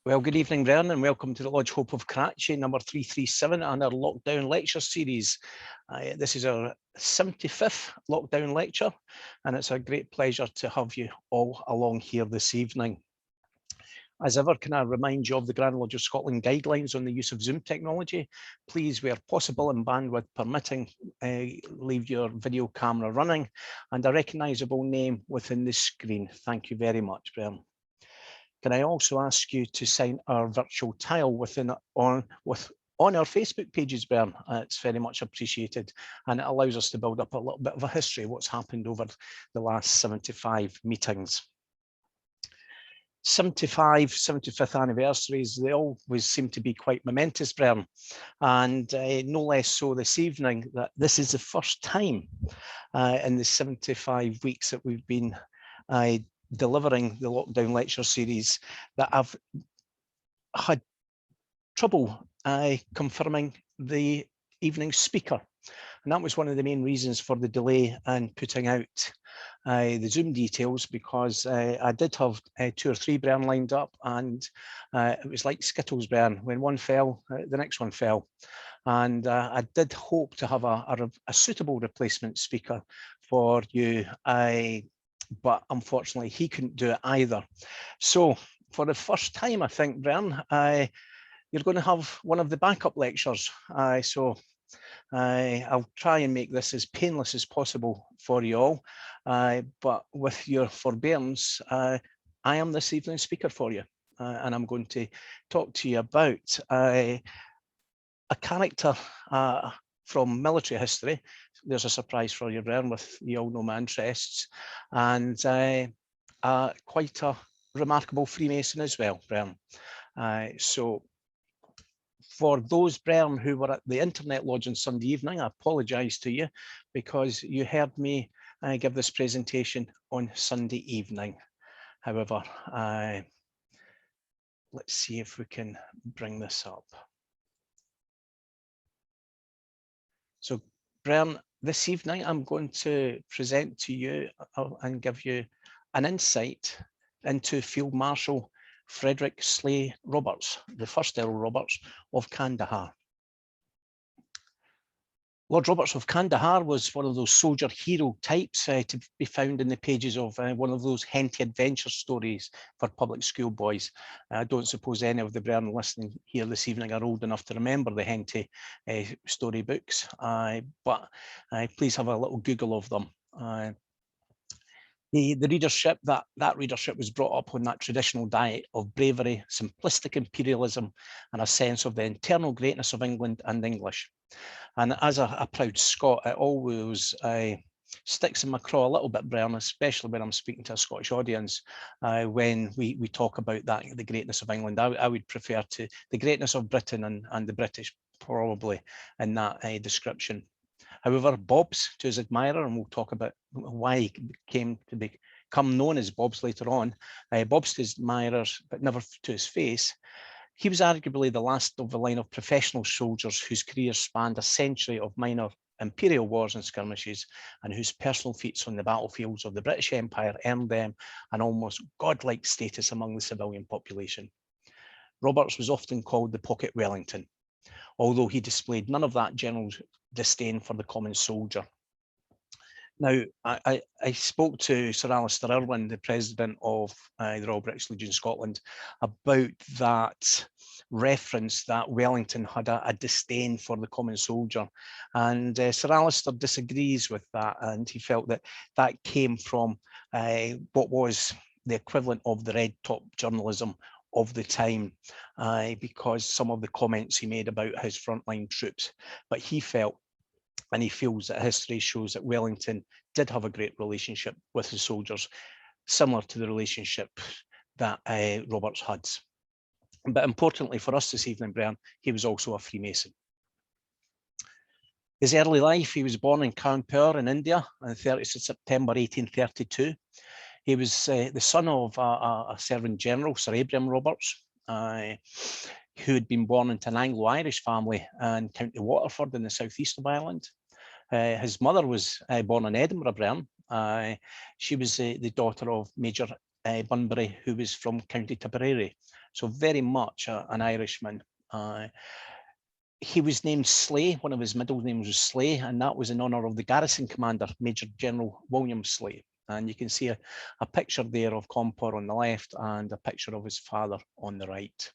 Well, good evening, Burnham, and welcome to the Lodge Hope of Karachi, number 337, and our lockdown lecture series. This is our 75th lockdown lecture, and it's a great pleasure to have you all along here this evening. As ever, can I remind you of the Grand Lodge of Scotland guidelines on the use of Zoom technology? Please, where possible and bandwidth permitting, leave your video camera running and a recognisable name within the screen. Thank you very much, Burnham. Can I also ask you to sign our virtual tile on our Facebook pages, Bern? It's very much appreciated, and it allows us to build up a little bit of a history of what's happened over the last 75 meetings. 75th anniversaries, they always seem to be quite momentous, Bern, and no less so this evening that this is the first time in the 75 weeks that we've been delivering the lockdown lecture series that I've had trouble confirming the evening speaker, and that was one of the main reasons for the delay in putting out the Zoom details, because I did have 2 or 3 Bern lined up, and it was like Skittles, Bern. When one fell, the next one fell, and I did hope to have a suitable replacement speaker for you, but unfortunately he couldn't do it either. So for the first time, I think, Bern, you're going to have one of the backup lectures. So I'll try and make this as painless as possible for you all, but with your forbearance, I am this evening's speaker for you, and I'm going to talk to you about a character from military history. There's a surprise for you, Bern, with you all know my interests, and quite a remarkable Freemason as well, Bern. So for those, Bern, who were at the Internet Lodge on Sunday evening, I apologise to you because you heard me give this presentation on Sunday evening. However, let's see if we can bring this up. So, Bern, this evening I'm going to present to you and give you an insight into Field Marshal Frederick Slay Roberts, the first Earl Roberts of Kandahar. Lord Roberts of Kandahar was one of those soldier hero types to be found in the pages of one of those Henty adventure stories for public school boys. I don't suppose any of the Bern listening here this evening are old enough to remember the Henty story books, but please have a little Google of them. The readership, that readership was brought up on that traditional diet of bravery, simplistic imperialism, and a sense of the internal greatness of England and English. And as a proud Scot, it always sticks in my craw a little bit, Bern, especially when I'm speaking to a Scottish audience, when we talk about that, the greatness of England. I would prefer to the greatness of Britain and the British, probably, in that description. However, Bobs, to his admirer, and we'll talk about why he came to become known as Bobs later on, Bobs to his admirers, but never to his face, he was arguably the last of the line of professional soldiers whose careers spanned a century of minor imperial wars and skirmishes, and whose personal feats on the battlefields of the British Empire earned them an almost godlike status among the civilian population. Roberts was often called the Pocket Wellington, although he displayed none of that general disdain for the common soldier. Now, I spoke to Sir Alistair Irwin, the president of the Royal British Legion Scotland, about that reference that Wellington had a disdain for the common soldier. And Sir Alistair disagrees with that, and he felt that that came from what was the equivalent of the red top journalism of the time, because some of the comments he made about his frontline troops. But he felt, and he feels, that history shows that Wellington did have a great relationship with the soldiers, similar to the relationship that Roberts had. But importantly for us this evening, Brian, he was also a Freemason. His early life, he was born in Campbell in India on the 30th of September 1832. He was the son of a servant general, Sir Abraham Roberts, who had been born into an Anglo-Irish family in County Waterford in the southeast of Ireland. His mother was born in Edinburgh, Burnham. She was the daughter of Major Bunbury, who was from County Tipperary, so very much an Irishman. He was named Slay. One of his middle names was Slay, and that was in honour of the garrison commander, Major General William Slay. And you can see a picture there of Compor on the left and a picture of his father on the right.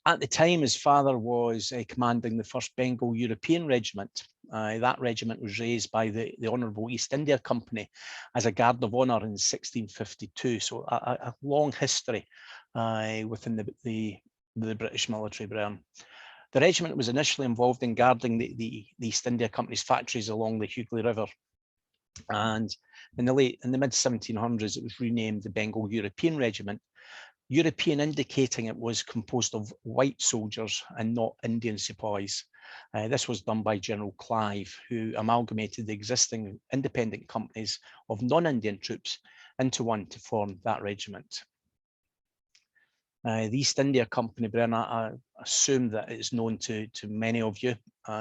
At the time, his father was commanding the 1st Bengal European Regiment. That regiment was raised by the Honourable East India Company as a Guard of Honour in 1652. So a long history within the British military, Burnham. The regiment was initially involved in guarding the East India Company's factories along the Hughley River. And in the mid 1700s, it was renamed the Bengal European Regiment. European indicating it was composed of white soldiers and not Indian sepoys. This was done by General Clive, who amalgamated the existing independent companies of non-Indian troops into one to form that regiment. The East India Company, Brenna, I assume that it's known to many of you.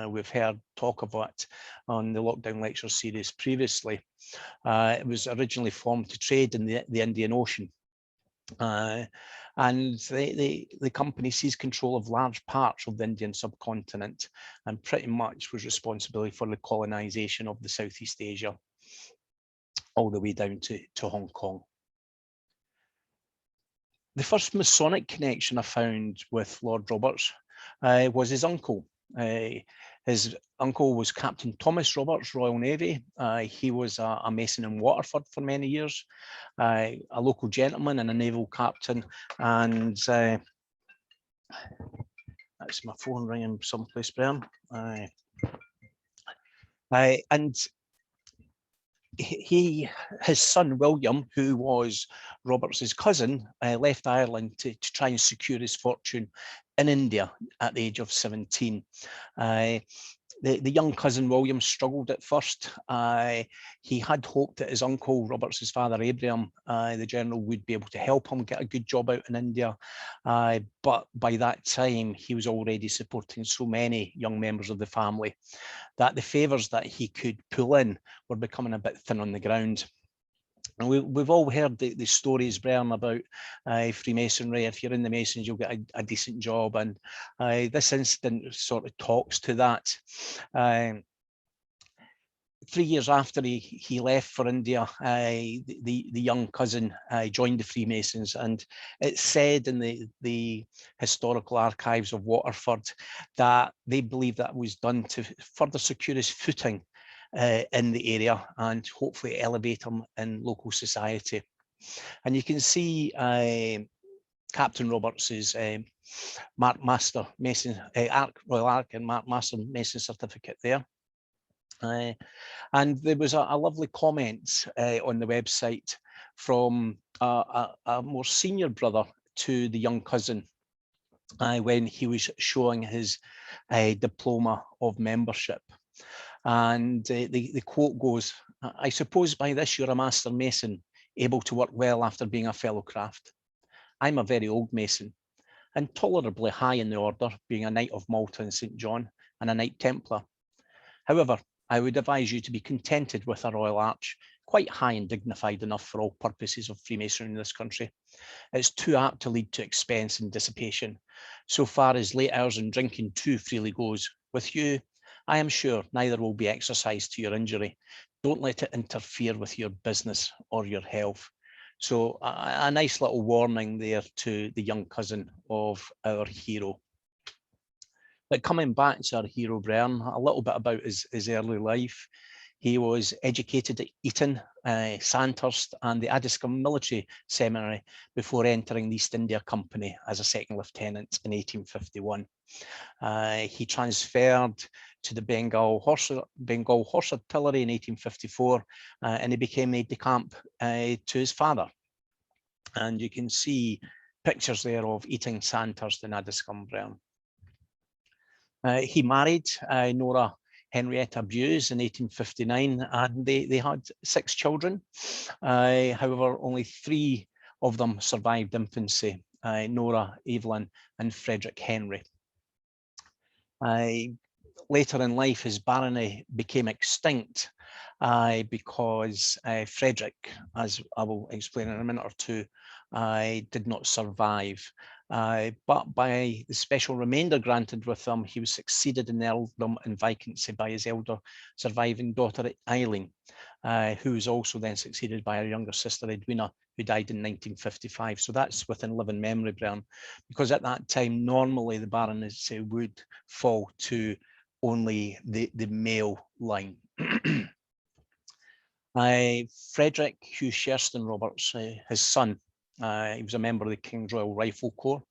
We've heard talk of it on the Lockdown Lecture series previously. It was originally formed to trade in the Indian Ocean. And the company seized control of large parts of the Indian subcontinent and pretty much was responsible for the colonization of the Southeast Asia all the way down to Hong Kong. The first Masonic connection I found with Lord Roberts was his uncle. His uncle was Captain Thomas Roberts, Royal Navy. He was a Mason in Waterford for many years, a local gentleman and a naval captain. And that's my phone ringing someplace, Burnham. And his son William, who was Roberts's cousin, left Ireland to try and secure his fortune in India at the age of 17. The young cousin William struggled at first. He had hoped that his uncle, Roberts's father Abraham, the general, would be able to help him get a good job out in India. But by that time, he was already supporting so many young members of the family that the favours that he could pull in were becoming a bit thin on the ground. And we've all heard the stories, Burnham, about Freemasonry. If you're in the Masons, you'll get a decent job. And this incident sort of talks to that. 3 years after he left for India, the young cousin joined the Freemasons, and it's said in the historical archives of Waterford that they believe that was done to further secure his footing in the area and hopefully elevate him in local society. And you can see Captain Roberts's Mark Master Mason, Royal Ark and Mark Master Mason certificate there. And there was a lovely comment on the website from a more senior brother to the young cousin when he was showing his diploma of membership. And the quote goes, "I suppose by this you're a master mason, able to work well after being a fellow craft. I'm a very old mason, and tolerably high in the order, being a Knight of Malta and St. John, and a Knight Templar. However, I would advise you to be contented with a Royal Arch, quite high and dignified enough for all purposes of Freemasonry in this country. It's too apt to lead to expense and dissipation, so far as late hours and drinking too freely goes. With you, I am sure neither will be exercised to your injury. Don't let it interfere with your business or your health." So a nice little warning there to the young cousin of our hero. But coming back to our hero, Burnham, a little bit about his early life. He was educated at Eton, Sandhurst and the Addiscombe Military Seminary before entering the East India Company as a second lieutenant in 1851. He transferred to the Bengal Horse Artillery in 1854 and he became aide de camp to his father. And you can see pictures there of Eton, Sandhurst and Addiscombe. He married Nora Henrietta Bewes in 1859 and they had 6 children. However, only 3 of them survived infancy, Nora, Evelyn and Frederick Henry. Later in life, his barony became extinct because Frederick, as I will explain in a minute or two, did not survive. But by the special remainder granted with him, he was succeeded in earldom and viscountcy by his elder surviving daughter Eileen, who was also then succeeded by her younger sister Edwina, who died in 1955. So that's within living memory, Brian, because at that time, normally the baronetcy would fall to only the male line. Frederick Hugh Sherston Roberts, his son, he was a member of the King's Royal Rifle Corps.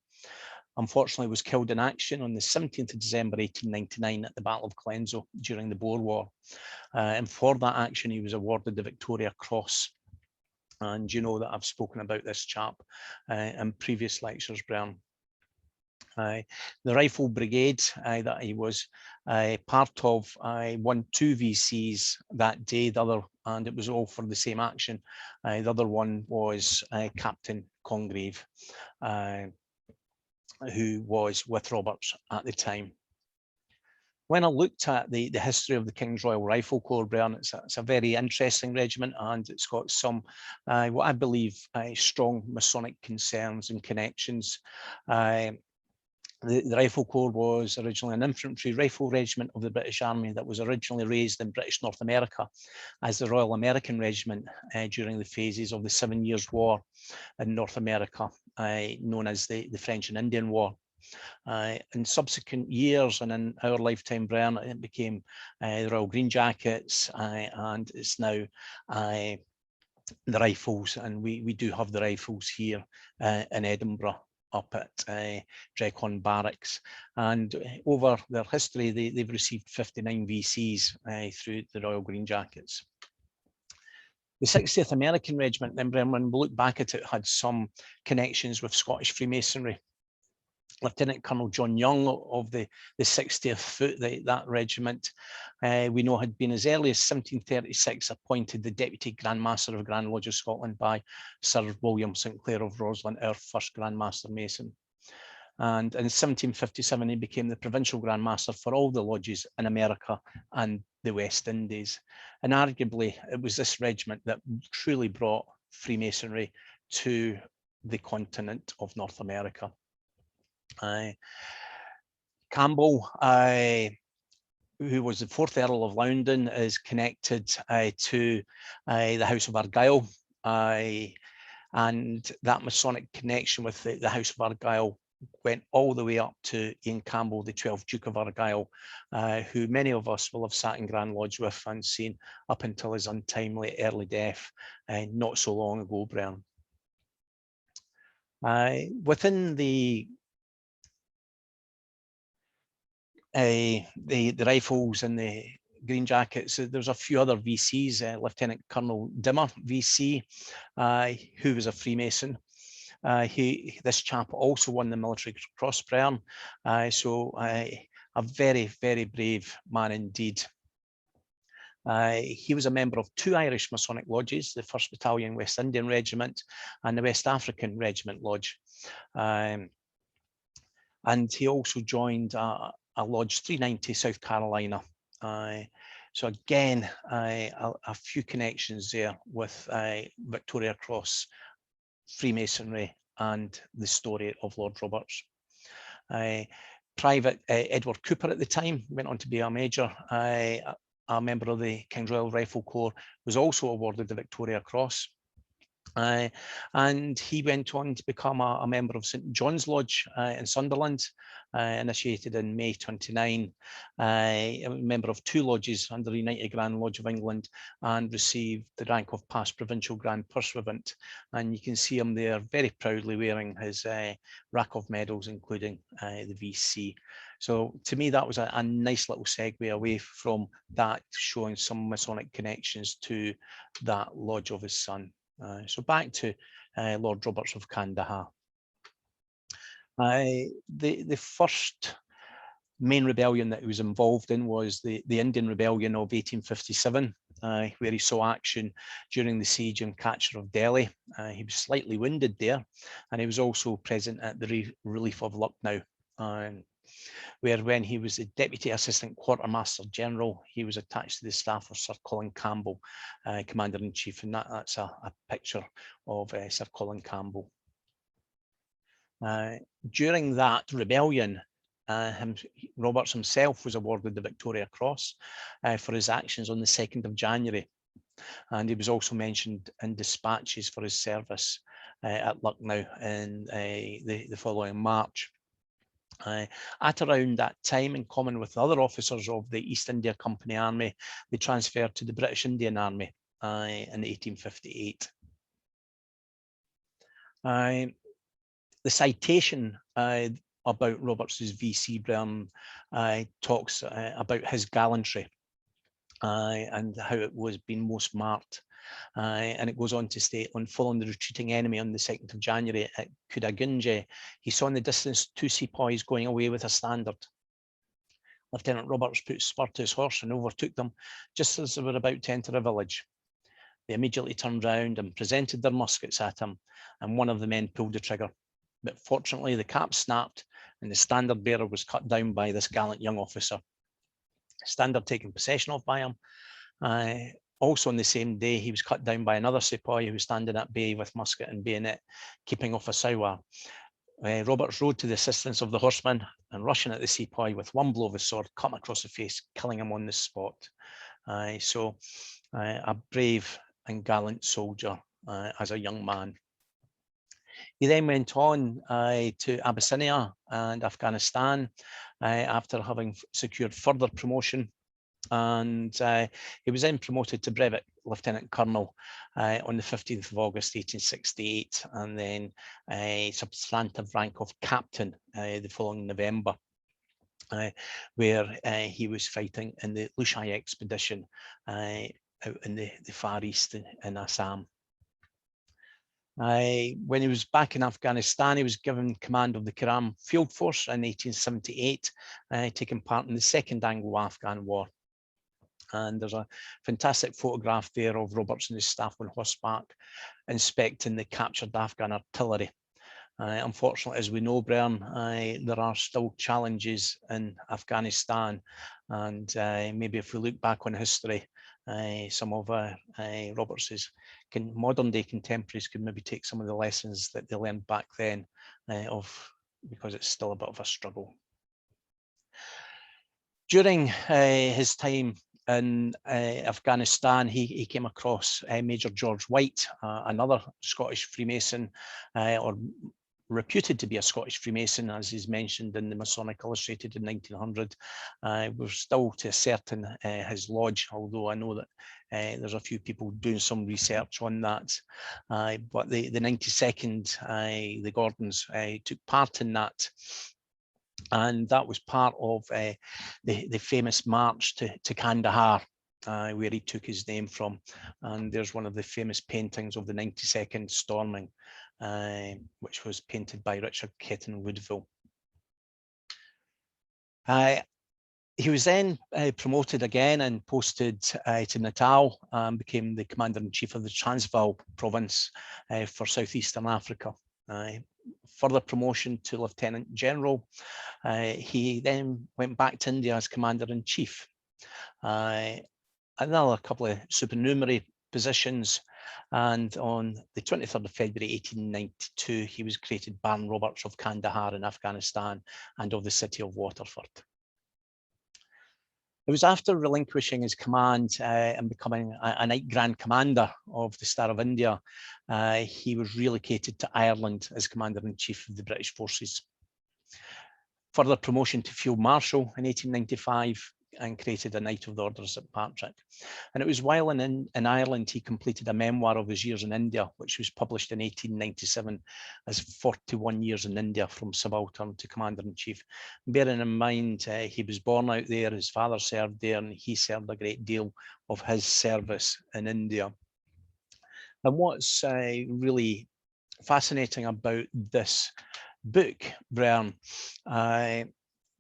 Unfortunately, was killed in action on the 17th of December 1899 at the Battle of Clenzo during the Boer War. And for that action, he was awarded the Victoria Cross. And you know that I've spoken about this chap in previous lectures, Brian. The Rifle Brigade that he was part of won 2 VCs that day, and it was all for the same action. The other one was Captain Congreve, who was with Roberts at the time. When I looked at the history of the King's Royal Rifle Corps, Brian, it's a very interesting regiment, and it's got some, what I believe, strong Masonic concerns and connections. The Rifle Corps was originally an infantry rifle regiment of the British Army that was originally raised in British North America as the Royal American Regiment during the phases of the 7 Years' War in North America, known as the French and Indian War. In subsequent years and in our lifetime, Brian, it became the Royal Green Jackets, and it's now the Rifles, and we do have the Rifles here in Edinburgh, up at Drecon Barracks, and over their history they've received 59 VCs through the Royal Green Jackets. The 60th American Regiment, then, when we look back at it, had some connections with Scottish Freemasonry. Lieutenant Colonel John Young of the 60th Foot, that regiment, we know had been as early as 1736 appointed the Deputy Grand Master of Grand Lodge of Scotland by Sir William St Clair of Roslin, our first Grand Master Mason. And in 1757, he became the Provincial Grand Master for all the lodges in America and the West Indies. And arguably, it was this regiment that truly brought Freemasonry to the continent of North America. Campbell, who was the 4th Earl of Loudon, is connected to the House of Argyll, and that Masonic connection with the House of Argyll went all the way up to Ian Campbell, the 12th Duke of Argyll, who many of us will have sat in Grand Lodge with and seen up until his untimely early death not so long ago, Brian. Within the Rifles and the Green Jackets, there's a few other VCs, Lieutenant Colonel Dimmer, VC, who was a Freemason. This chap also won the Military Cross, Brian, so a very, very brave man indeed. He was a member of 2 Irish Masonic lodges, the 1st Battalion West Indian Regiment and the West African Regiment Lodge. And he also joined a Lodge 390 South Carolina. So again, a few connections there with Victoria Cross, Freemasonry, and the story of Lord Roberts. Private Edward Cooper at the time went on to be a major, a member of the King's Royal Rifle Corps, was also awarded the Victoria Cross. And he went on to become a member of St John's Lodge in Sunderland, initiated in May 29, a member of 2 lodges under the United Grand Lodge of England, and received the rank of past provincial Grand Pursuivant. And you can see him there very proudly wearing his rack of medals, including the VC. So to me, that was a nice little segue away from that, showing some Masonic connections to that lodge of his son. So back to Lord Roberts of Kandahar. The first main rebellion that he was involved in was the Indian Rebellion of 1857, where he saw action during the siege and capture of Delhi. He was slightly wounded there, and he was also present at the relief of Lucknow. where when he was the Deputy Assistant Quartermaster General, he was attached to the staff of Sir Colin Campbell, Commander-in-Chief, and that's a picture of Sir Colin Campbell. During that rebellion, Roberts himself was awarded the Victoria Cross for his actions on the 2nd of January. And he was also mentioned in dispatches for his service at Lucknow in the following March. At around that time, in common with other officers of the East India Company Army, they transferred to the British Indian Army in 1858. The citation about Roberts's VC Burnham talks about his gallantry and how it was being most marked. And it goes on to state, on following the retreating enemy on the 2nd of January at Kudagunje, he saw in the distance 2 sepoys going away with a standard. Lieutenant Roberts put spur to his horse and overtook them just as they were about to enter a village. They immediately turned round and presented their muskets at him, and one of the men pulled the trigger. But fortunately, the cap snapped and the standard bearer was cut down by this gallant young officer. Standard taken possession of by him. Also on the same day, he was cut down by another sepoy who was standing at bay with musket and bayonet, keeping off a sowar. Roberts rode to the assistance of the horseman and, rushing at the sepoy with one blow of his sword, cut him across the face, killing him on the spot. So a brave and gallant soldier as a young man. He then went on to Abyssinia and Afghanistan after having secured further promotion, and he was then promoted to Brevet Lieutenant Colonel on the 15th of August 1868, and then a substantive rank of Captain the following November, where he was fighting in the Lushai expedition out in the Far East in Assam. When he was back in Afghanistan, he was given command of the Kiram Field Force in 1878, taking part in the Second Anglo-Afghan War. And there's a fantastic photograph there of Roberts and his staff on horseback inspecting the captured Afghan artillery. Unfortunately, as we know, Bern, there are still challenges in Afghanistan, and maybe if we look back on history, some of Roberts's modern day contemporaries could maybe take some of the lessons that they learned back then because it's still a bit of a struggle. During his time in Afghanistan, he came across Major George White, another Scottish Freemason, or reputed to be a Scottish Freemason, as is mentioned in the Masonic Illustrated in 1900. We're still to ascertain his lodge, although I know that there's a few people doing some research on that. But the 92nd, the Gordons, took part in that. And that was part of the famous march to Kandahar, where he took his name from. And there's one of the famous paintings of the 92nd storming, which was painted by Richard Ketton Woodville. He was then promoted again and posted to Natal, and became the Commander-in-Chief of the Transvaal province for Southeastern Africa. Further promotion to Lieutenant General. He then went back to India as Commander-in-Chief. Another couple of supernumerary positions, and on the 23rd of February 1892, he was created Baron Roberts of Kandahar in Afghanistan and of the city of Waterford. It was after relinquishing his command and becoming a Knight Grand Commander of the Star of India, he was relocated to Ireland as Commander-in-Chief of the British Forces. Further promotion to Field Marshal in 1895, and created a Knight of the Order of St. Patrick. And it was while in Ireland he completed a memoir of his years in India, which was published in 1897 as 41 Years in India from Subaltern to Commander-in-Chief. Bearing in mind he was born out there, his father served there, and he served a great deal of his service in India. And what's really fascinating about this book, Bern,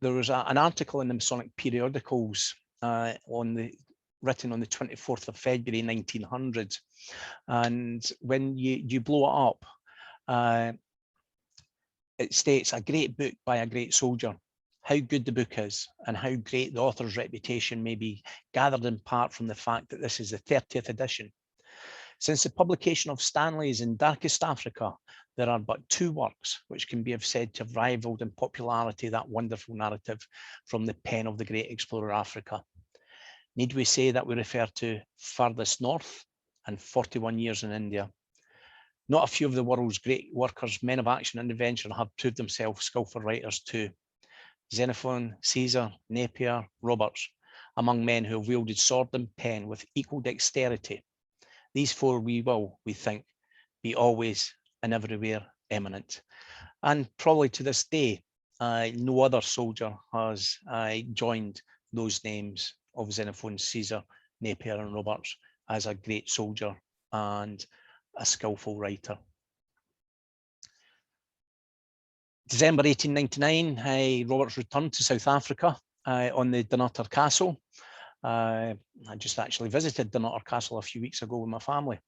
there was an article in the Masonic periodicals written on the 24th of February 1900, and when you blow it up, it states, "A great book by a great soldier." how good the book is and how great the author's reputation may be gathered in part from the fact that this is the 30th edition. Since the publication of Stanley's In Darkest Africa, there are but 2 works which can be said to have rivaled in popularity that wonderful narrative from the pen of the great explorer Africa. Need we say that we refer to Furthest North and 41 Years in India? Not a few of the world's great workers, men of action and adventure, have proved themselves skillful writers too. Xenophon, Caesar, Napier, Roberts, among men who have wielded sword and pen with equal dexterity. These 4 we will, we think, be always and everywhere eminent. And probably to this day, no other soldier has joined those names of Xenophon, Caesar, Napier and Roberts as a great soldier and a skillful writer. December 1899, Roberts returned to South Africa on the Dunnottar Castle. I just actually visited Dunnottar Castle a few weeks ago with my family.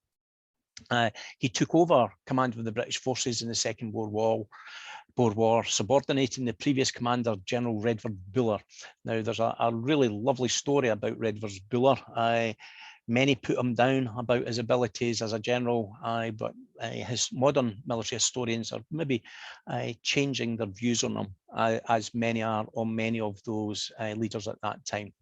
He took over command of the British forces in the Second Boer War, subordinating the previous commander, General Redvers Buller. Now, there's a really lovely story about Redvers Buller. Many put him down about his abilities as a general, but his modern military historians are maybe changing their views on him, as many are on many of those leaders at that time.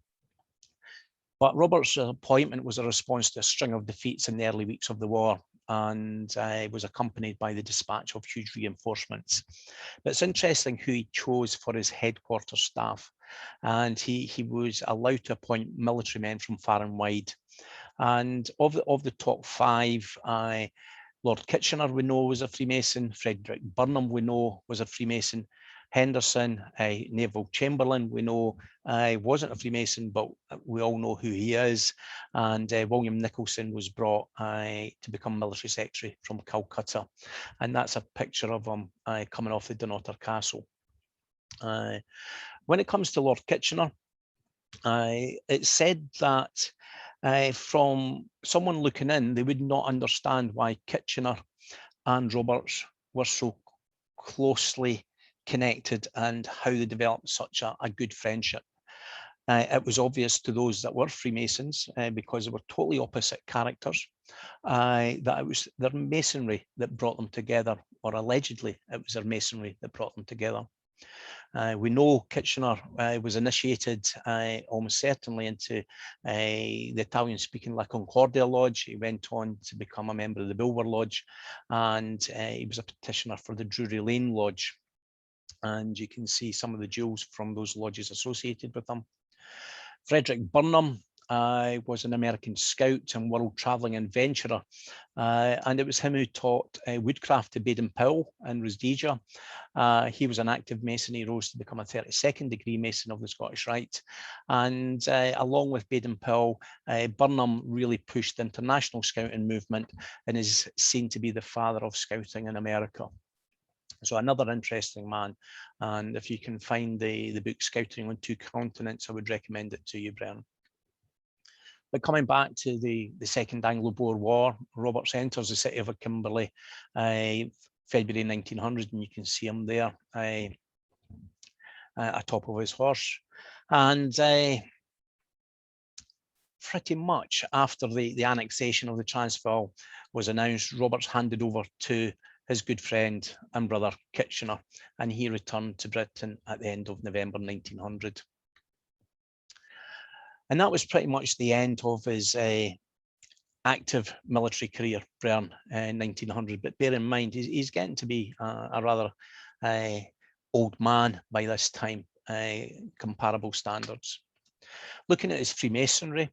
But Roberts' appointment was a response to a string of defeats in the early weeks of the war, and was accompanied by the dispatch of huge reinforcements. But it's interesting who he chose for his headquarters staff, and he was allowed to appoint military men from far and wide. And of the top 5, Lord Kitchener we know was a Freemason, Frederick Burnham we know was a Freemason, Henderson, Naval Chamberlain, we know wasn't a Freemason, but we all know who he is. And William Nicholson was brought to become military secretary from Calcutta. And that's a picture of him coming off the Dunnottar Castle. When it comes to Lord Kitchener, it's said that from someone looking in, they would not understand why Kitchener and Roberts were so closely connected and how they developed such a good friendship. It was obvious to those that were Freemasons, because they were totally opposite characters, that it was their masonry that brought them together, or allegedly it was their masonry that brought them together. We know Kitchener was initiated almost certainly into the Italian-speaking La Concordia Lodge. He went on to become a member of the Bulwer Lodge, and he was a petitioner for the Drury Lane Lodge. And you can see some of the jewels from those lodges associated with them. Frederick Burnham was an American scout and world travelling adventurer, and it was him who taught woodcraft to Baden-Powell in Rhodesia. He was an active Mason. He rose to become a 32nd degree Mason of the Scottish Rite, and along with Baden-Powell, Burnham really pushed the international scouting movement and is seen to be the father of scouting in America. So another interesting man, and if you can find the book Scouting on Two Continents, I would recommend it to you, Burnham. But coming back to the Second Anglo Boer War, Roberts enters the city of Kimberley, February 1900, and you can see him there atop of his horse. And pretty much after the annexation of the Transvaal was announced, Roberts handed over to his good friend and brother Kitchener, and he returned to Britain at the end of November 1900. And that was pretty much the end of his active military career, Burnham, in 1900. But bear in mind, he's getting to be a rather old man by this time, comparable standards. Looking at his Freemasonry,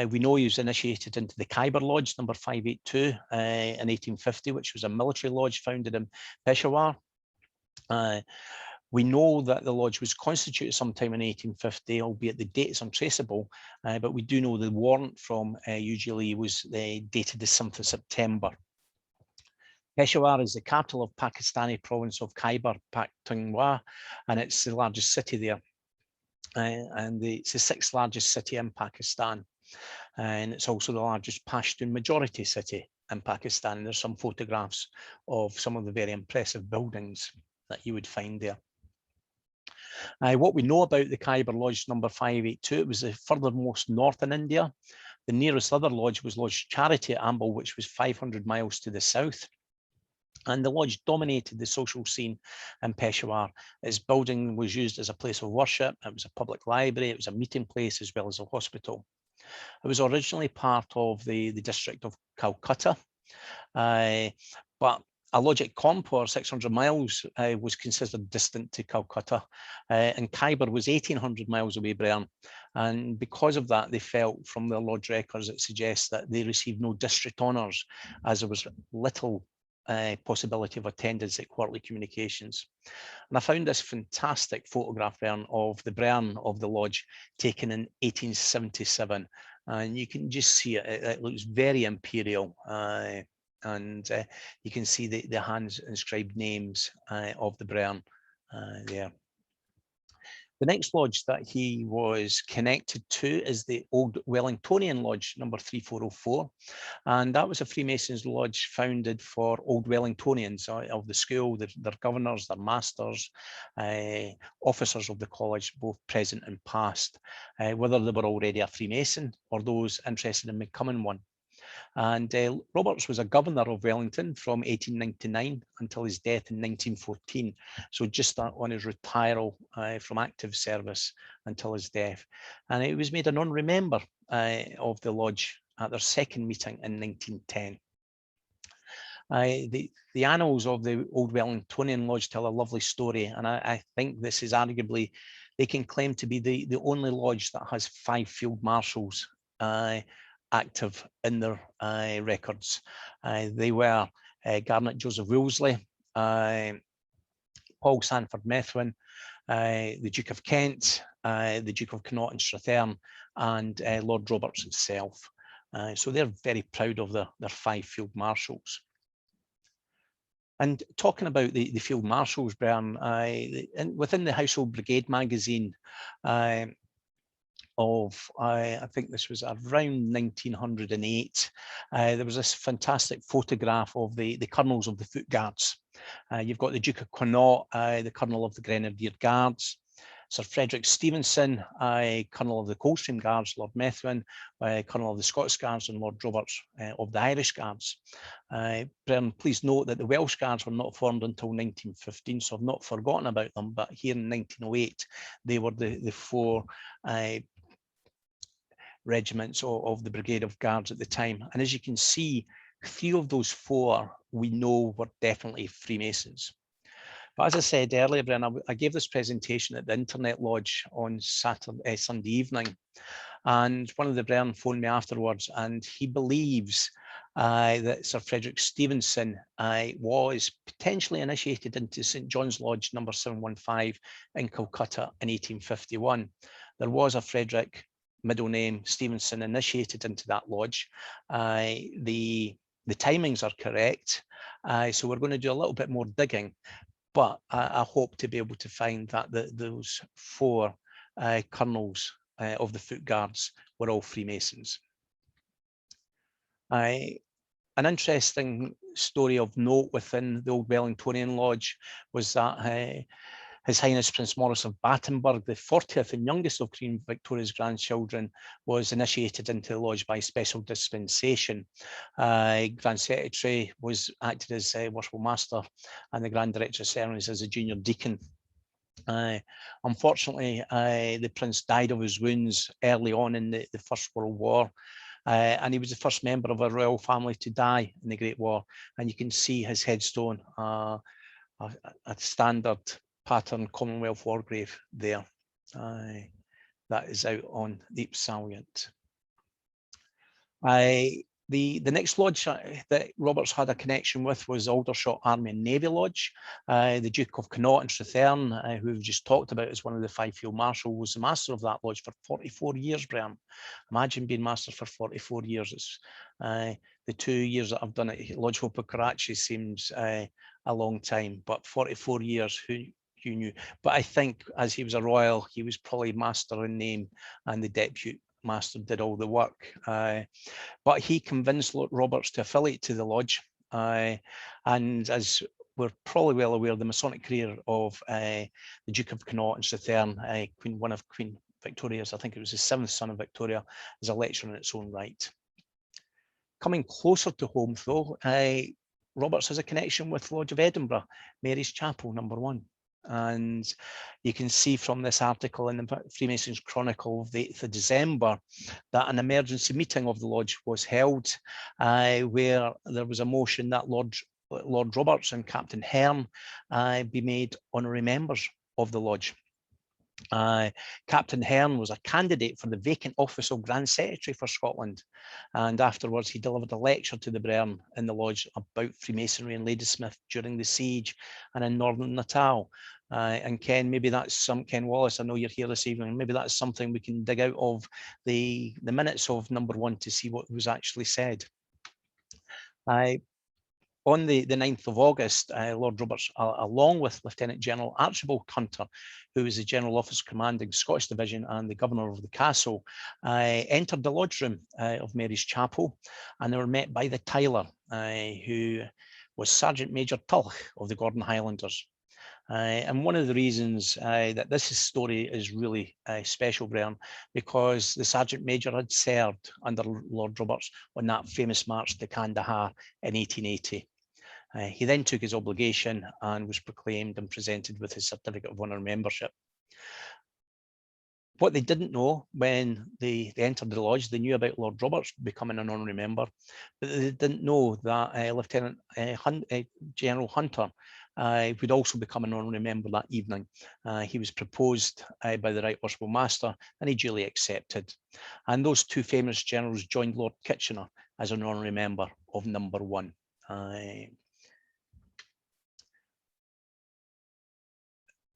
we know he was initiated into the Khyber Lodge No. 582 in 1850, which was a military lodge founded in Peshawar. We know that the lodge was constituted sometime in 1850, albeit the date is untraceable, but we do know the warrant from UGLE was dated the 7th of September. Peshawar is the capital of Pakistani province of Khyber Pakhtunkhwa, and it's the largest city there. And it's the 6th largest city in Pakistan. And it's also the largest Pashtun majority city in Pakistan. There's some photographs of some of the very impressive buildings that you would find there. What we know about the Khyber Lodge number 582, it was the furthermost north in India. The nearest other lodge was Lodge Charity at Campbell, which was 500 miles to the south. And the lodge dominated the social scene in Peshawar. Its building was used as a place of worship. It was a public library. It was a meeting place as well as a hospital. It was originally part of the district of Calcutta, but a lodge at Campbell, 600 miles, was considered distant to Calcutta, and Khyber was 1,800 miles away, Burnham. And because of that, they felt from their lodge records, it suggests that they received no district honours, as there was little possibility of attendance at quarterly communications. And I found this fantastic photograph, Bern, of the Bern of the lodge taken in 1877. And you can just see it, it looks very imperial. And you can see the hands inscribed names of the Bern there. The next lodge that he was connected to is the Old Wellingtonian Lodge number 3404. And that was a Freemasons lodge founded for Old Wellingtonians of the school, their governors, their masters, officers of the college, both present and past, whether they were already a Freemason or those interested in becoming one. And Roberts was a governor of Wellington from 1899 until his death in 1914. So just on his retirement from active service until his death. And he was made a non-member of the lodge at their second meeting in 1910. The annals of the Old Wellingtonian Lodge tell a lovely story, and I think this is arguably, they can claim to be the only lodge that has 5 field marshals active in their records. They were Garnet Joseph Wolseley, Paul Sanford Methuen, the Duke of Kent, the Duke of Connaught and Strathearn, and Lord Roberts himself. So they're very proud of their 5 field marshals. And talking about the field marshals, Bern, within the Household Brigade magazine, I think this was around 1908, there was this fantastic photograph of the colonels of the Foot Guards. You've got the Duke of Connaught, the Colonel of the Grenadier Guards, Sir Frederick Stevenson, Colonel of the Coldstream Guards, Lord Methuen, Colonel of the Scots Guards, and Lord Roberts of the Irish Guards. Please note that the Welsh Guards were not formed until 1915, so I've not forgotten about them, but here in 1908, they were the 4 regiments of the Brigade of Guards at the time. And as you can see, 3 of those 4 we know were definitely Freemasons. But as I said earlier, Bren, I gave this presentation at the Internet Lodge on Sunday evening, and one of the Bren phoned me afterwards, and he believes that Sir Frederick Stevenson was potentially initiated into St John's Lodge number 715 in Calcutta in 1851. There was a Frederick middle name Stevenson initiated into that lodge. The timings are correct, so we're going to do a little bit more digging, but I hope to be able to find that those 4 colonels of the Foot Guards were all Freemasons. An interesting story of note within the Old Wellingtonian Lodge was that His Highness Prince Maurice of Battenberg, the 40th and youngest of Queen Victoria's grandchildren, was initiated into the lodge by special dispensation. Grand Secretary acted as Worshipful Master, and the Grand Director of Ceremonies as a junior deacon. Unfortunately, the Prince died of his wounds early on in the First World War. And he was the first member of a royal family to die in the Great War. And you can see his headstone, a standard pattern Commonwealth War grave there. That is out on Deep Salient. The next lodge that Roberts had a connection with was Aldershot Army and Navy Lodge. The Duke of Connaught and Strathearn, who we've just talked about as one of the 5 field marshal, was the master of that lodge for 44 years, Bram. Imagine being master for 44 years. It's, the 2 years that I've done at Lodge Hope of Karachi seems a long time, but 44 years, who knew? But I think as he was a royal, he was probably master in name, and the deputy master did all the work. But he convinced Roberts to affiliate to the lodge, and as we're probably well aware of the Masonic career of the Duke of Connaught and Southern, one of Queen Victoria's, I think it was the 7th son of Victoria, as a lecturer in its own right. Coming closer to home though, Roberts has a connection with Lodge of Edinburgh, Mary's Chapel, number 1. And you can see from this article in the Freemasons Chronicle of the 8th of December that an emergency meeting of the lodge was held, where there was a motion that Lord Roberts and Captain Hearn be made honorary members of the lodge. Captain Hearn was a candidate for the vacant office of Grand Secretary for Scotland, and afterwards he delivered a lecture to the Brethren in the lodge about Freemasonry in Ladysmith during the siege and in Northern Natal. And Ken, maybe that's Ken Wallace, I know you're here this evening, maybe that's something we can dig out of the minutes of number 1 to see what was actually said. On the 9th of August, Lord Roberts, along with Lieutenant General Archibald Hunter, who was the General Officer commanding Scottish Division and the Governor of the Castle, entered the lodge room of Mary's Chapel, and they were met by the Tyler, who was Sergeant Major Tulloch of the Gordon Highlanders. And one of the reasons that this story is really special, Brian, because the Sergeant Major had served under Lord Roberts on that famous march to Kandahar in 1880. He then took his obligation and was proclaimed and presented with his Certificate of Honour membership. What they didn't know when they entered the lodge, they knew about Lord Roberts becoming an honorary member, but they didn't know that Lieutenant General Hunter would also become an honorary member that evening. He was proposed by the Right Worshipful Master, and he duly accepted. And those two famous generals joined Lord Kitchener as an honorary member of number 1.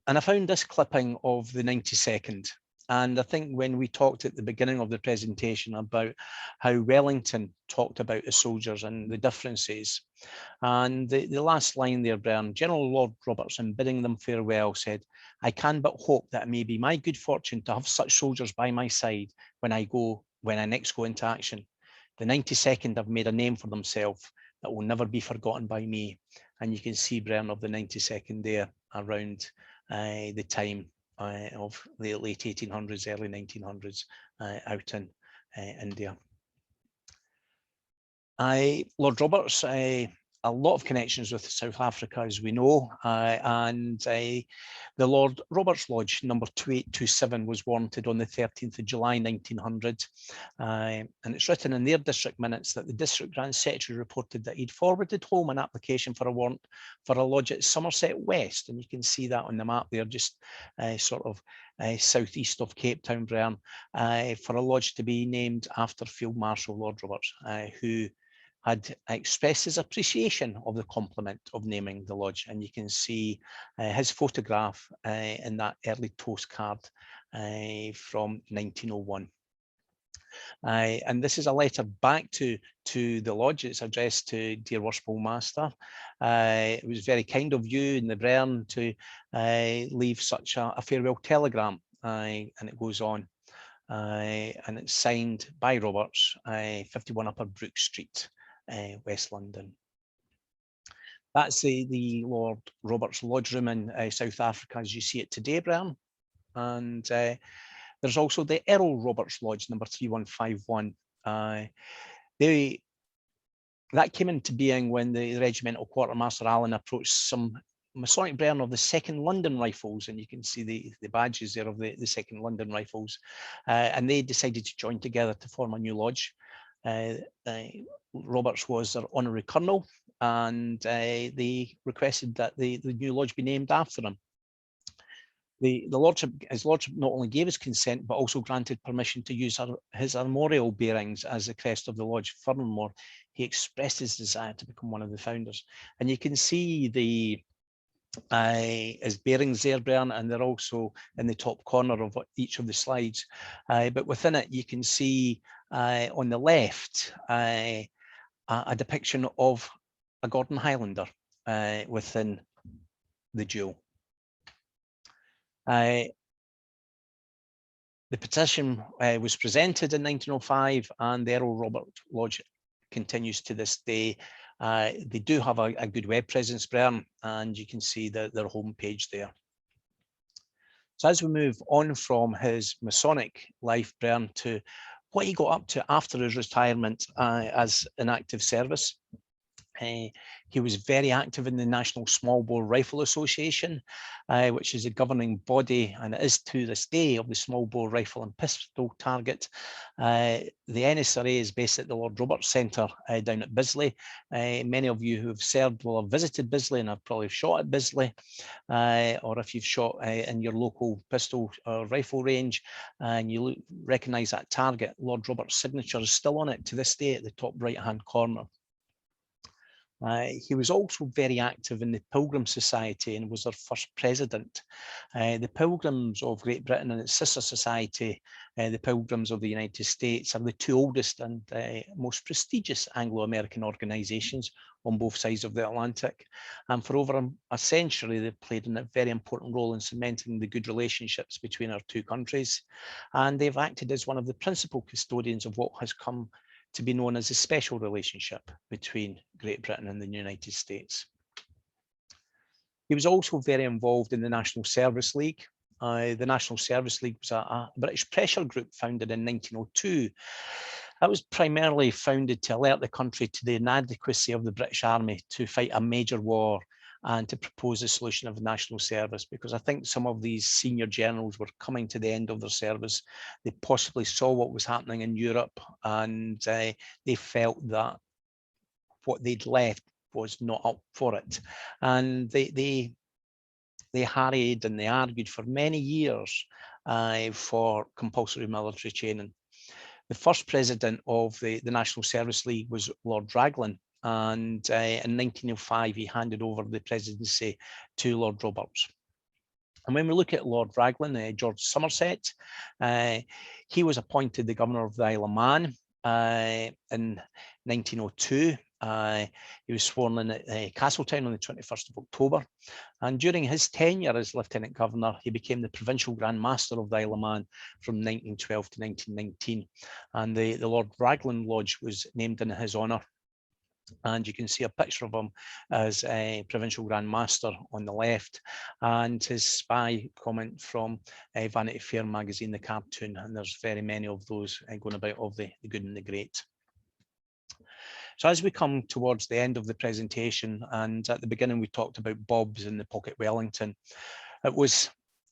And I found this clipping of the 92nd. And I think when we talked at the beginning of the presentation about how Wellington talked about the soldiers and the differences, and the last line there, Burnham, General Lord Roberts, in bidding them farewell, said, "I can but hope that it may be my good fortune to have such soldiers by my side when I next go into action. The 92nd have made a name for themselves that will never be forgotten by me." And you can see, Burnham, of the 92nd there around the time of the late 1800s, early 1900s out in India. Lord Roberts, a lot of connections with South Africa, as we know, and the Lord Roberts Lodge number 2827 was warranted on the 13th of July 1900, and it's written in their district minutes that the District Grand Secretary reported that he'd forwarded home an application for a warrant for a lodge at Somerset West, and you can see that on the map there, just sort of southeast of Cape Town, Brian, for a lodge to be named after Field Marshal Lord Roberts, who had expressed his appreciation of the compliment of naming the lodge. And you can see his photograph in that early postcard from 1901. And this is a letter back to the lodge. It's addressed to Dear Worshipful Master. It was very kind of you and the Brethren to leave such a farewell telegram, and it goes on. And it's signed by Roberts, 51 Upper Brook Street, West London. That's the Lord Roberts Lodge Room in South Africa as you see it today, Brian. And there's also the Earl Roberts Lodge number 3151. That came into being when the regimental quartermaster Allen approached some Masonic Brethren of the 2nd London Rifles, and you can see the badges there of the 2nd London Rifles, and they decided to join together to form a new lodge. Roberts was their honorary colonel, and they requested that the new lodge be named after him. His lordship not only gave his consent, but also granted permission to use his armorial bearings as the crest of the lodge. Furthermore, he expressed his desire to become one of the founders. And you can see his bearings there, Brian, and they're also in the top corner of each of the slides. But within it, you can see on the left a depiction of a Gordon Highlander within the jewel. The petition was presented in 1905, and the Earl Robert Lodge continues to this day They do have a good web presence, Burnham, and you can see their homepage there. So as we move on from his Masonic life, Burnham, to what he got up to after his retirement as in active service. He was very active in the National Smallbore Rifle Association, which is a governing body, and it is to this day, of the smallbore rifle and pistol target. The NSRA is based at the Lord Roberts Centre down at Bisley. Many of you who have served will have visited Bisley and have probably shot at Bisley, or if you've shot in your local pistol or rifle range and you recognise that target, Lord Roberts' signature is still on it to this day at the top right-hand corner. He was also very active in the Pilgrim Society and was their first president. The Pilgrims of Great Britain and its sister society, the Pilgrims of the United States, are the two oldest and most prestigious Anglo-American organisations on both sides of the Atlantic. And for over a century, they've played a very important role in cementing the good relationships between our two countries. And they've acted as one of the principal custodians of what has come to be known as a special relationship between Great Britain and the United States. He was also very involved in the National Service League. The National Service League was a British pressure group founded in 1902. That was primarily founded to alert the country to the inadequacy of the British Army to fight a major war and to propose a solution of national service, because I think some of these senior generals were coming to the end of their service. They possibly saw what was happening in Europe, and they felt that what they'd left was not up for it. And they harried and they argued for many years for compulsory military training. The first president of the National Service League was Lord Ragla, and in 1905 he handed over the presidency to Lord Roberts. And when we look at Lord Ragla, George Somerset, he was appointed the governor of the Isle of Man in 1902. He was sworn in at Castletown on the 21st of October. And during his tenure as Lieutenant Governor, he became the Provincial Grand Master of the Isle of Man from 1912 to 1919. And the Lord Ragla Lodge was named in his honour. And you can see a picture of him as a Provincial Grand Master on the left, and his spy comment from Vanity Fair magazine, the cartoon, and there's very many of those going about of the good and the great. So as we come towards the end of the presentation, and at the beginning we talked about Bobs in the Pocket Wellington, it was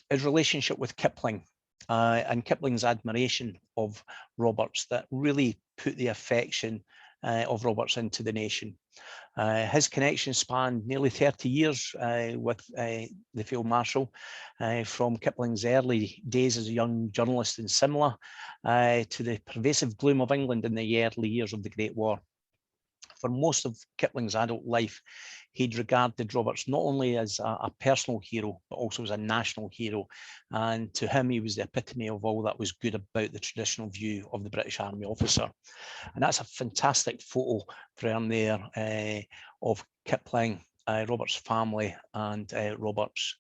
his relationship with Kipling and Kipling's admiration of Roberts that really put the affection of Roberts into the nation. His connection spanned nearly 30 years with the Field Marshal, from Kipling's early days as a young journalist in Simla to the pervasive gloom of England in the early years of the Great War. For most of Kipling's adult life, he'd regarded Roberts not only as a personal hero, but also as a national hero. And to him, he was the epitome of all that was good about the traditional view of the British Army officer. And that's a fantastic photo from there of Kipling, Roberts' family, and Roberts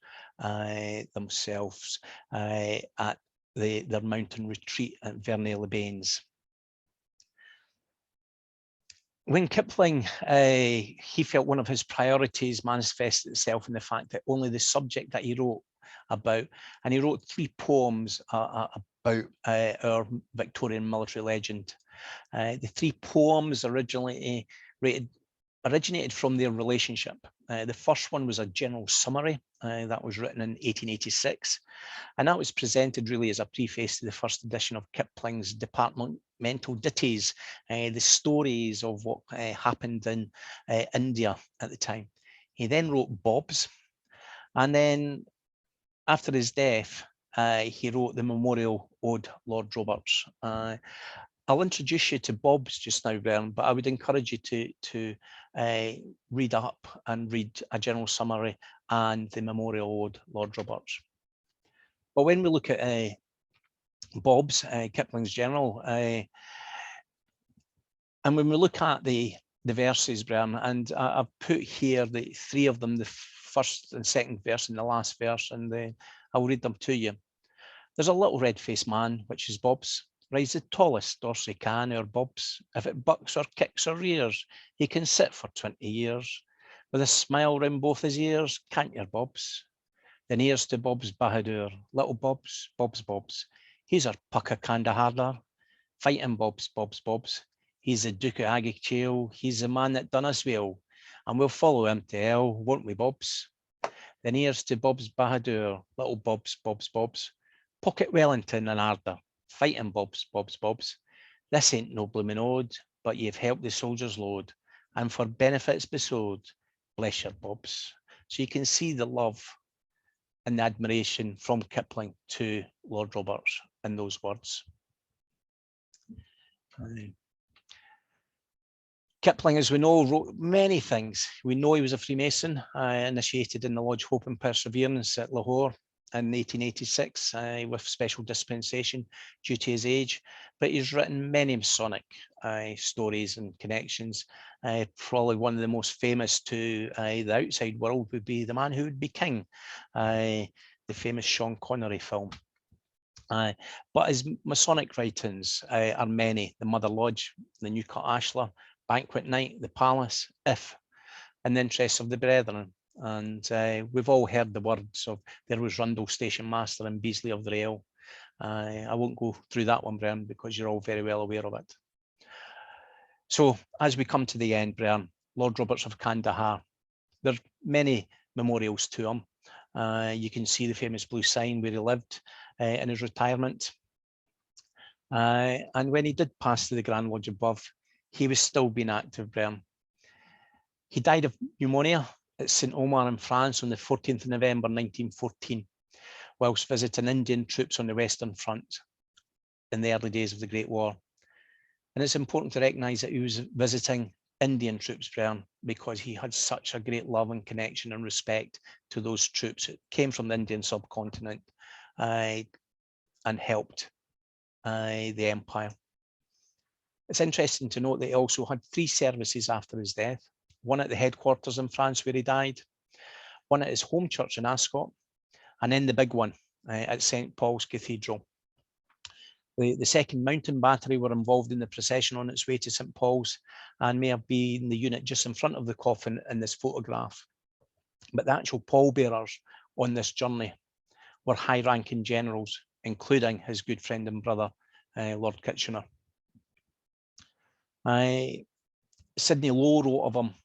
themselves at their mountain retreat at Vernay-les-Bains. When Kipling, he felt one of his priorities manifested itself in the fact that only the subject that he wrote about, and he wrote 3 poems about our Victorian military legend. The 3 poems originated from their relationship. The first one was a general summary that was written in 1886, and that was presented really as a preface to the first edition of Kipling's departmental ditties, the stories of what happened in India at the time. He then wrote Bobs, and then after his death, he wrote the memorial ode, Lord Roberts. I'll introduce you to Bobs just now, Bern, but I would encourage you to read up and read a general summary and the memorial ode, Lord Roberts. But when we look at Bobs, Kipling's general, and when we look at the verses, Bern, and I've put here the 3 of them, the first and second verse and the last verse, and I'll read them to you. There's a little red-faced man, which is Bobs, rides the tallest horse he can or bobs. If it bucks or kicks or rears, he can sit for 20 years. With a smile round both his ears, can't your Bobs? Then here's to Bob's Bahadur, little Bobs, Bobs, Bobs. He's our Puck of Kandahar, fighting Bobs, Bobs, Bobs. He's the Duke of Aggychail, he's the man that done us well, and we'll follow him to hell, won't we, Bobs? Then here's to Bob's Bahadur, little Bobs, Bobs, Bobs. Pocket Wellington and Arder, fighting Bobs, Bobs, Bobs. This ain't no bloomin' ode, but you've helped the soldiers load, and for benefits bestowed, bless your Bobs. So you can see the love and the admiration from Kipling to Lord Roberts in those words. Kipling, as we know, wrote many things. We know he was a Freemason, initiated in the Lodge Hope and Perseverance at Lahore in 1886 with special dispensation due to his age, but he's written many Masonic stories and connections. Probably one of the most famous to the outside world would be The Man Who Would Be King, the famous Sean Connery film. But his Masonic writings are many: The Mother Lodge, The New Cut Ashlar, Banquet Night, The Palace, If, In the Interests of the Brethren. And we've all heard the words of There Was Rundle Station Master and Beasley of the Rail. I won't go through that one, Brian, because you're all very well aware of it. So as we come to the end, Brian, Lord Roberts of Kandahar, there are many memorials to him. You can see the famous blue sign where he lived in his retirement. And when he did pass to the Grand Lodge above, he was still being active, Brian. He died of pneumonia at St. Omer in France on the 14th of November 1914, whilst visiting Indian troops on the Western Front in the early days of the Great War. And it's important to recognise that he was visiting Indian troops, Brian, because he had such a great love and connection and respect to those troops that came from the Indian subcontinent and helped the Empire. It's interesting to note that he also had 3 services after his death: one at the headquarters in France where he died, one at his home church in Ascot, and then the big one at St. Paul's Cathedral. The 2nd Mountain Battery were involved in the procession on its way to St. Paul's and may have been the unit just in front of the coffin in this photograph. But the actual pallbearers on this journey were high-ranking generals, including his good friend and brother, Lord Kitchener. Sidney Lowe wrote of him,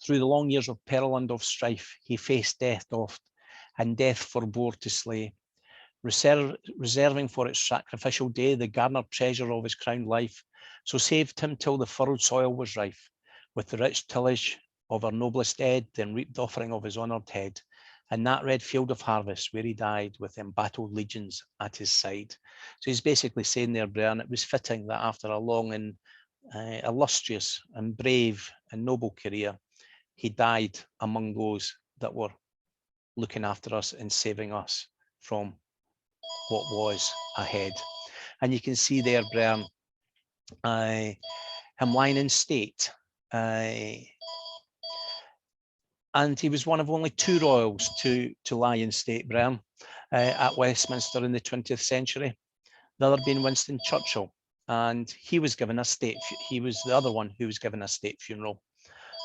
through the long years of peril and of strife, he faced death oft, and death forbore to slay, reserving for its sacrificial day the garnered treasure of his crowned life, so saved him till the furrowed soil was rife, with the rich tillage of our noblest dead, then reaped offering of his honoured head, in that red field of harvest where he died with embattled legions at his side. So he's basically saying there, Brian, it was fitting that after a long and illustrious and brave and noble career, he died among those that were looking after us and saving us from what was ahead. And you can see there, Brian, him lying in state. And he was one of only 2 royals to lie in state, Brian, at Westminster in the 20th century. The other being Winston Churchill, and he was given a state. He was the other one who was given a state funeral.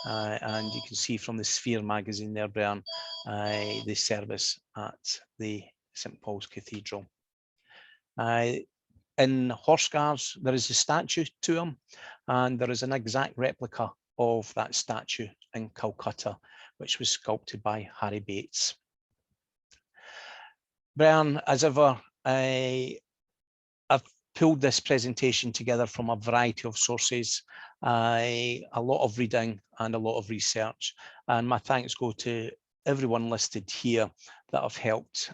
And you can see from the Sphere magazine there, Brian, the service at the St. Paul's Cathedral. In Horse Guards, there is a statue to him, and there is an exact replica of that statue in Calcutta, which was sculpted by Harry Bates. Brian, as ever, I've pulled this presentation together from a variety of sources, a lot of reading and a lot of research, and my thanks go to everyone listed here that have helped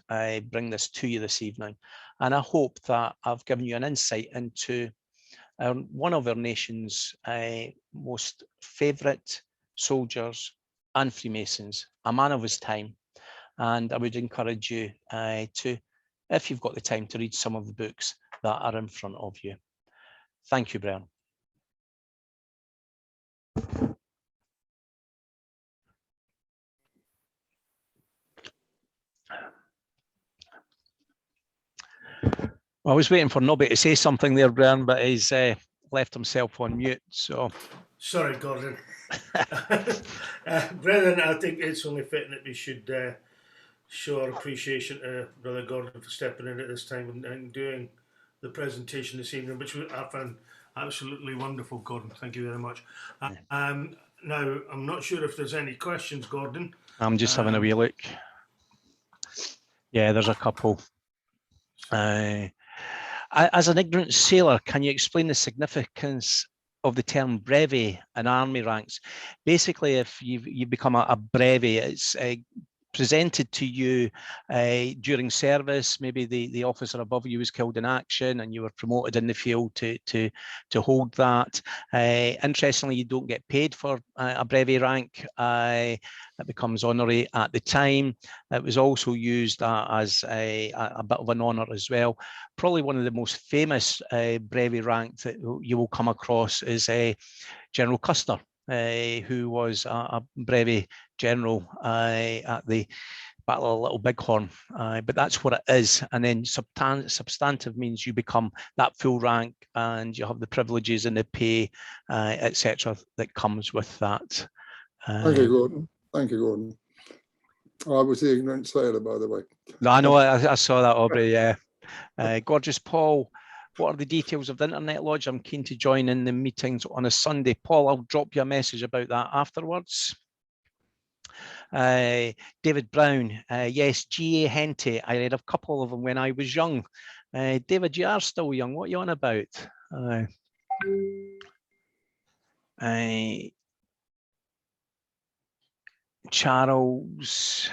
bring this to you this evening. And I hope that I've given you an insight into one of our nation's most favourite soldiers and Freemasons, a man of his time. And I would encourage you to, if you've got the time, to read some of the books that are in front of you. Thank you, Brian. I was waiting for Nobby to say something there, Brian, but he's left himself on mute. So sorry, Gordon. Brethren, I think it's only fitting that we should show our appreciation to Brother Gordon for stepping in at this time and doing the presentation this evening, which I found absolutely wonderful, Gordon. Thank you very much. Now, I'm not sure if there's any questions, Gordon. I'm just having a wee look. Yeah, there's a couple. As an ignorant sailor, can you explain the significance of the term brevet in army ranks? Basically, if you become a brevet, it's presented to you during service. Maybe the officer above you was killed in action and you were promoted in the field to hold that. Interestingly, you don't get paid for a brevet rank. It becomes honorary at the time. It was also used as a bit of an honour as well. Probably one of the most famous brevet ranks that you will come across is General Custer, who was a brevet general at the Battle of Little Bighorn, but that's what it is. And then substantive means you become that full rank and you have the privileges and the pay, etc., that comes with that. Thank you, Gordon. Thank you, Gordon. I was the ignorant sailor, by the way. No, I know, I saw that, Aubrey, yeah. Gorgeous Paul, what are the details of the Internet Lodge? I'm keen to join in the meetings on a Sunday. Paul, I'll drop you a message about that afterwards. David Brown, yes, G.A. Henty. I read a couple of them when I was young. David, you are still young. What are you on about? Charles.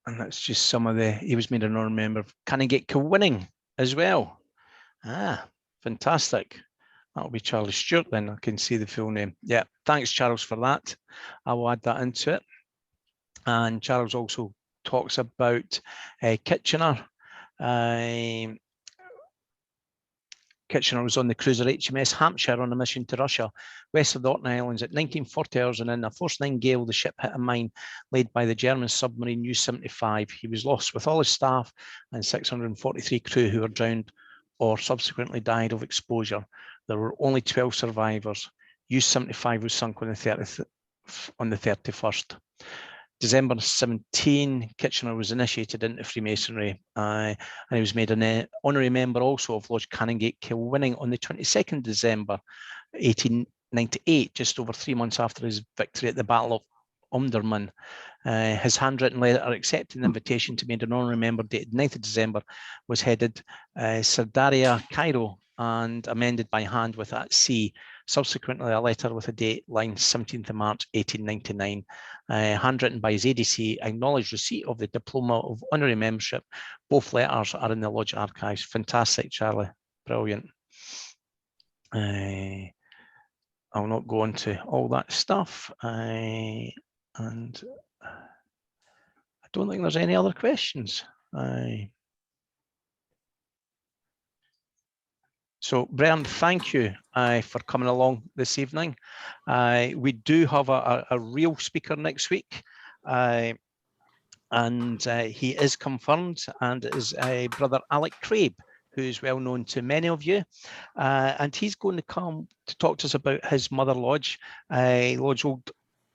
And that's just some of the, he was made an honorary member of Canongate winning as well. Ah, fantastic. That'll be Charles Stewart then. I can see the full name. Yeah, thanks, Charles, for that. I will add that into it. And Charles also talks about Kitchener. Kitchener was on the cruiser HMS Hampshire on a mission to Russia, west of the Orkney Islands. At 1940 hours and in a force 9 gale, the ship hit a mine laid by the German submarine U-75. He was lost with all his staff and 643 crew who were drowned or subsequently died of exposure. There were only 12 survivors. U-75 was sunk on the 31st. December 17, Kitchener was initiated into Freemasonry, and he was made an honorary member also of Lodge Canongate Kilwinning on the 22nd December 1898, just over 3 months after his victory at the Battle of Omdurman. His handwritten letter accepting the invitation to be made an honorary member dated 9th of December was headed Sardaria, Cairo, and amended by hand with at sea. Subsequently, a letter with a date line 17th of March 1899, handwritten by his ADC, acknowledged receipt of the diploma of honorary membership. Both letters are in the Lodge archives. Fantastic, Charlie. Brilliant. I'll not go into all that stuff. And I don't think there's any other questions. So, Brendan, thank you for coming along this evening. We do have a real speaker next week, and he is confirmed, and it is Brother Alec Craib, who is well known to many of you, and he's going to come to talk to us about his mother lodge,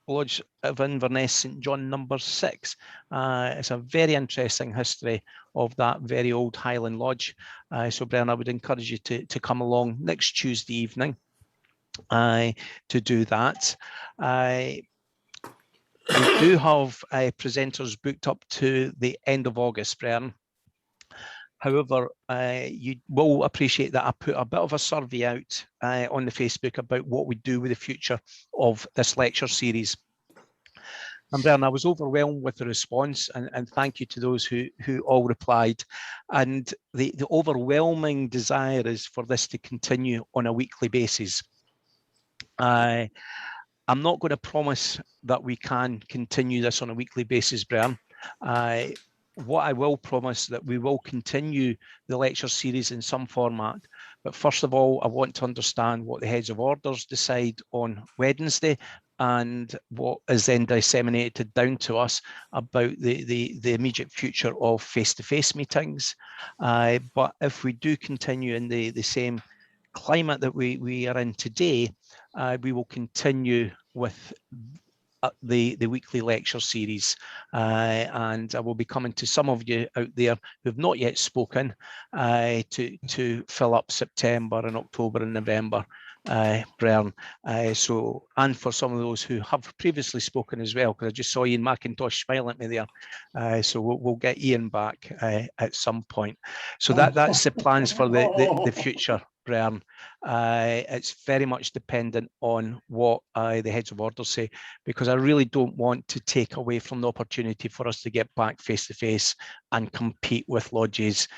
Lodge of Inverness, St John number 6. It's a very interesting history of that very old Highland Lodge. So, Brian, I would encourage you to come along next Tuesday evening to do that. We do have presenters booked up to the end of August, Brian. However, you will appreciate that I put a bit of a survey out on the Facebook about what we do with the future of this lecture series. And Bernard, I was overwhelmed with the response, and thank you to those who all replied. And the overwhelming desire is for this to continue on a weekly basis. I'm not going to promise that we can continue this on a weekly basis, Bernard. What I will promise that we will continue the lecture series in some format. But first of all, I want to understand what the heads of orders decide on Wednesday and what is then disseminated down to us about the immediate future of face-to-face meetings. But if we do continue in the same climate that we are in today, we will continue with the weekly lecture series, and I will be coming to some of you out there who have not yet spoken to fill up September and October and November, Bern. And for some of those who have previously spoken as well, because I just saw Ian McIntosh smiling at me there. So we'll get Ian back at some point. So that's the plans for the future, Bern. It's very much dependent on what the heads of orders say, because I really don't want to take away from the opportunity for us to get back face to face and compete with lodges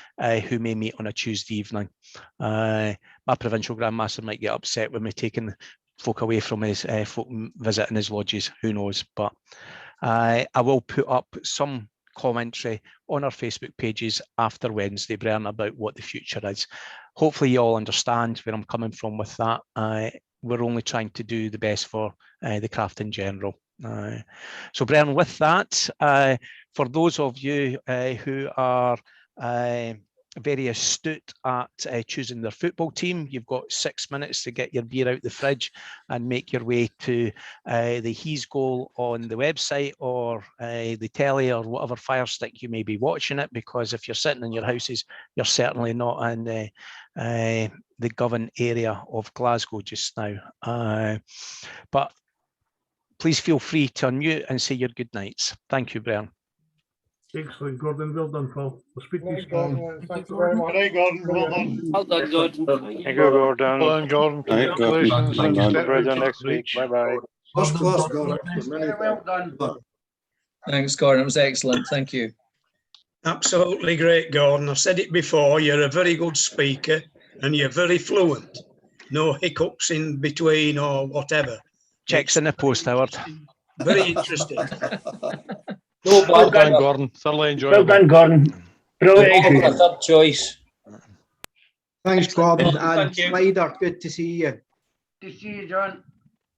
who may meet on a Tuesday evening. My provincial Grand Master might get upset with me taking folk away from his folk visiting his lodges, who knows, but I will put up some commentary on our Facebook pages after Wednesday, Bern, about what the future is. Hopefully you all understand where I'm coming from with that. We're only trying to do the best for the craft in general. So Bern, with that, for those of you who are very astute at choosing their football team, you've got 6 minutes to get your beer out the fridge and make your way to the He's Goal on the website or the telly or whatever fire stick you may be watching it, because if you're sitting in your houses, you're certainly not in the Govan area of Glasgow just now. But please feel free to unmute and say your good nights. Thank you, Bern. Excellent, Gordon. Well done, Paul. We'll speak to you Gordon, thank you very much. Good night, Gordon. Well done. Well done, Gordon. Thank you, Gordon. Well done, Gordon. Congratulations. Thank you, Step Brendan, reach, next week. reach. Bye-bye. First class, Gordon. Well done. Thanks, Gordon. It was excellent. Thank you. Absolutely great, Gordon. I've said it before, you're a very good speaker and you're very fluent. No hiccups in between or whatever. Checks in the post, Howard. Very interesting. Well done, Gordon. Thoroughly enjoyable. Well done, Gordon. Brilliant. A third choice. Thanks, Gordon. Thank And you. Slider, good to see you. To see you, John.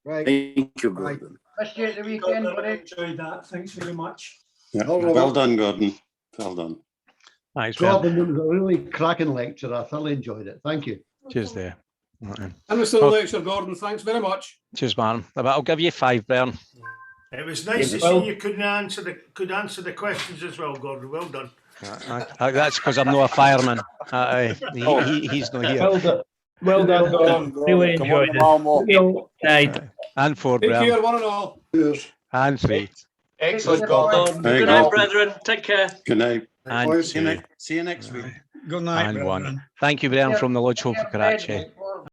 Right. Thank you, Right. Gordon. Miss you at the weekend, buddy. Enjoyed that. Thanks very much. Yeah. All right. Well done, Gordon. Well done. Thanks, Bern. Gordon, it was a really cracking lecture. I thoroughly enjoyed it. Thank you. Cheers there. And it's still Oh. lecture, Gordon. Thanks very much. Cheers, man. I'll give you 5, Bern. It was nice to see you could answer the questions as well, Gordon. Well done. That's because I'm not a fireman. He's not here. Well done, Gordon. Really enjoyed it. Good night. And 4, Take Bern. care, one and all. Cheers. And 3. Excellent, Gordon. Very Good night, good. brethren. Take care. Good night. And See you next week. Good night, and brethren. 1. Thank you, Bern, from the Lodge Home for Karachi.